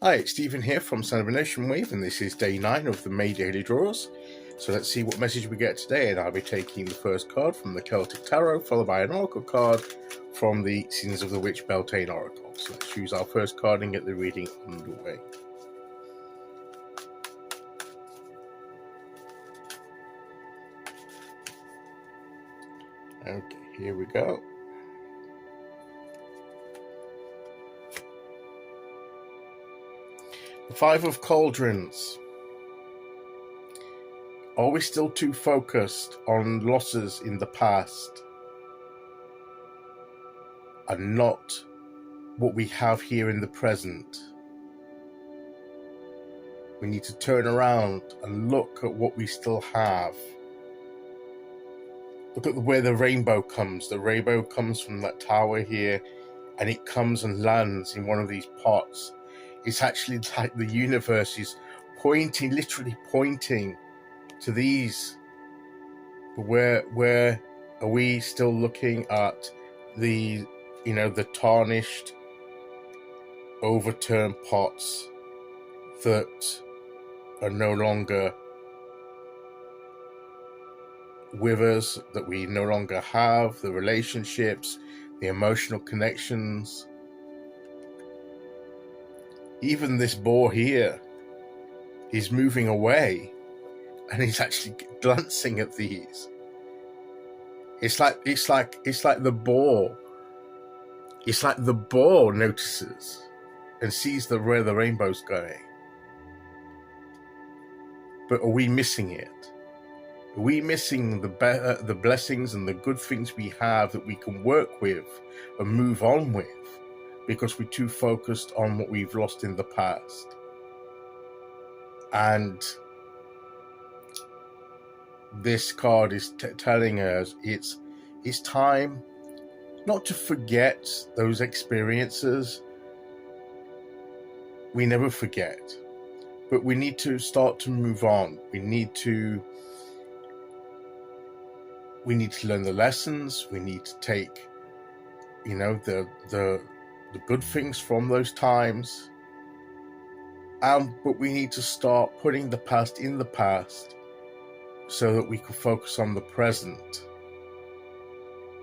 Hi, it's Stephen here from Son of a Nation Wave, and this is day 9 of the May Daily Draws. So let's see what message we get today, and I'll be taking the first card from the Celtic Tarot, followed by an Oracle card from the Sins of the Witch Beltane Oracle. So let's choose our first card and get the reading underway. Okay, here we go. The Five of Cauldrons. Are we still too focused on losses in the past and not what we have here in the present? We need to turn around and look at what we still have. Look at where the rainbow comes. The rainbow comes from that tower here, and it comes and lands in one of these pots. It's actually like the universe is pointing, literally pointing to these. But where are we still looking at the, the tarnished, overturned pots that are no longer with us, that we no longer have, the relationships, the emotional connections. Even this boar here is moving away, and he's actually glancing at these. It's like the boar. It's like the boar notices and sees where the rainbow's going. But are we missing it? Are we missing the blessings and the good things we have that we can work with and move on with because we're too focused on what we've lost in the past? And this card is telling us it's time not to forget those experiences. We never forget, but we need to start to move on. We need to learn the lessons. We need to take, the good things from those times. But we need to start putting the past in the past so that we can focus on the present.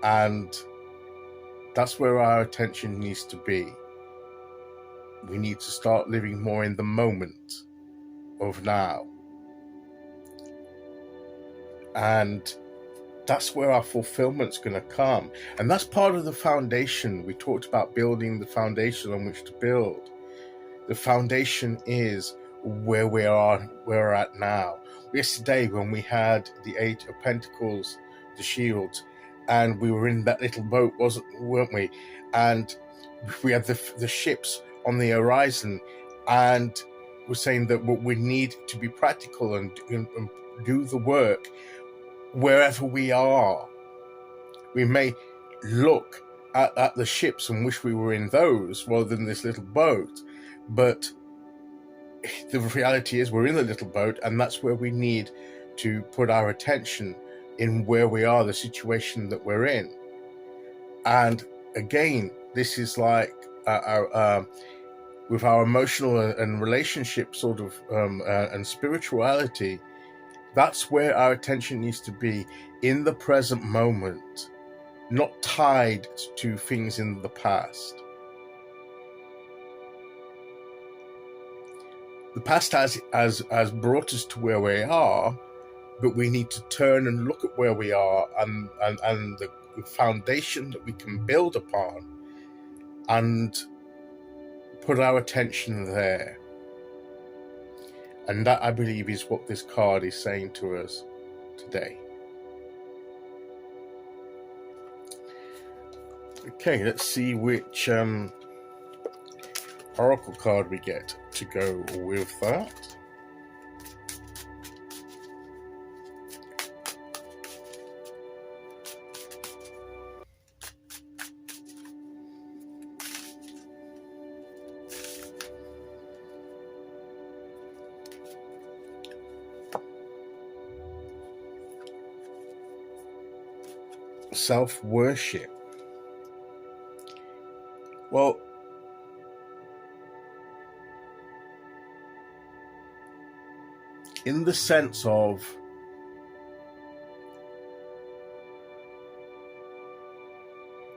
And that's where our attention needs to be. We need to start living more in the moment of now. And that's where our fulfillment's going to come. And that's part of the foundation. We talked about building the foundation on which to build. The foundation is where we're at now. Yesterday, when we had the Eight of Pentacles, the shields, and we were in that little boat, weren't we? And we had the ships on the horizon, and we're saying that we need to be practical and do the work wherever we are. We may look at the ships and wish we were in those rather than this little boat, but the reality is we're in the little boat, and that's where we need to put our attention, in where we are, the situation that we're in. And again, this is like with our emotional and relationship sort of and spirituality. That's where our attention needs to be, in the present moment, not tied to things in the past. The past has brought us to where we are, but we need to turn and look at where we are and the foundation that we can build upon, and put our attention there. And that, I believe, is what this card is saying to us today. Okay, let's see which Oracle card we get to go with that. Self-worship. Well, in the sense of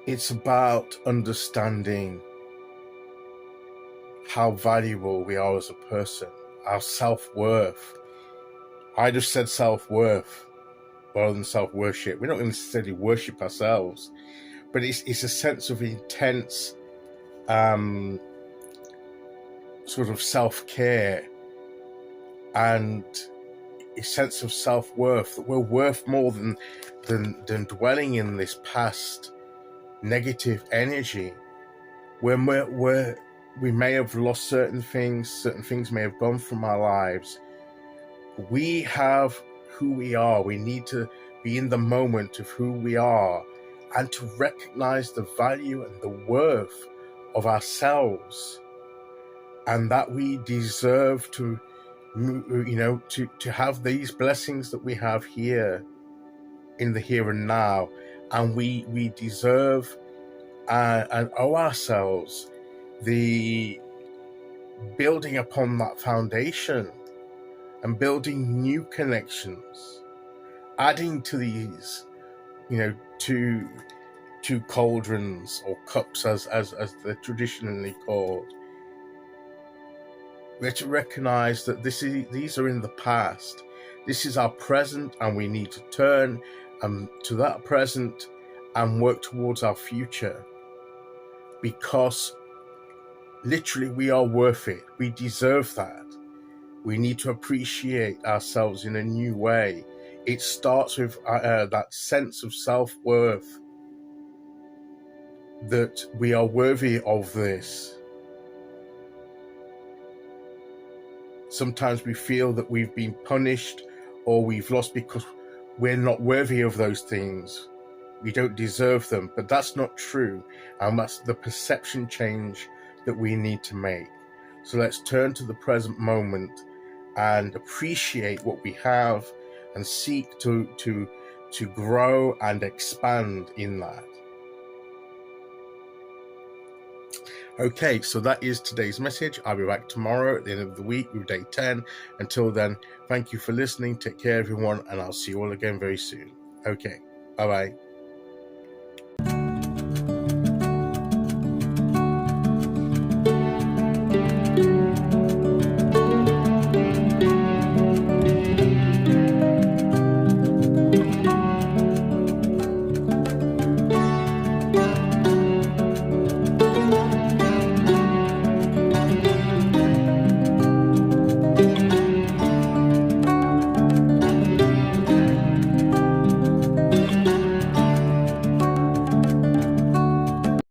it's about understanding how valuable we are as a person, our self-worth. I just said self-worth rather than self-worship. We're not going to necessarily worship ourselves, but it's a sense of intense sort of self-care and a sense of self-worth, that we're worth more than dwelling in this past negative energy where we may have lost certain things may have gone from our lives. We have who we are. We need to be in the moment of who we are and to recognize the value and the worth of ourselves, and that we deserve to, to have these blessings that we have here in the here and now, and we deserve and owe ourselves the building upon that foundation and building new connections, adding to these, two cauldrons or cups as they're traditionally called. We have to recognize that these are in the past. This is our present, and we need to turn to that present and work towards our future, because literally we are worth it. We deserve that. We need to appreciate ourselves in a new way. It starts with that sense of self-worth, that we are worthy of this. Sometimes we feel that we've been punished or we've lost because we're not worthy of those things. We don't deserve them, but that's not true. And that's the perception change that we need to make. So let's turn to the present moment and appreciate what we have and seek to grow and expand in that. Okay, so that is today's message. I'll be back tomorrow at the end of the week with day 10. Until then, thank you for listening. Take care, everyone, and I'll see you all again very soon. Okay, bye-bye.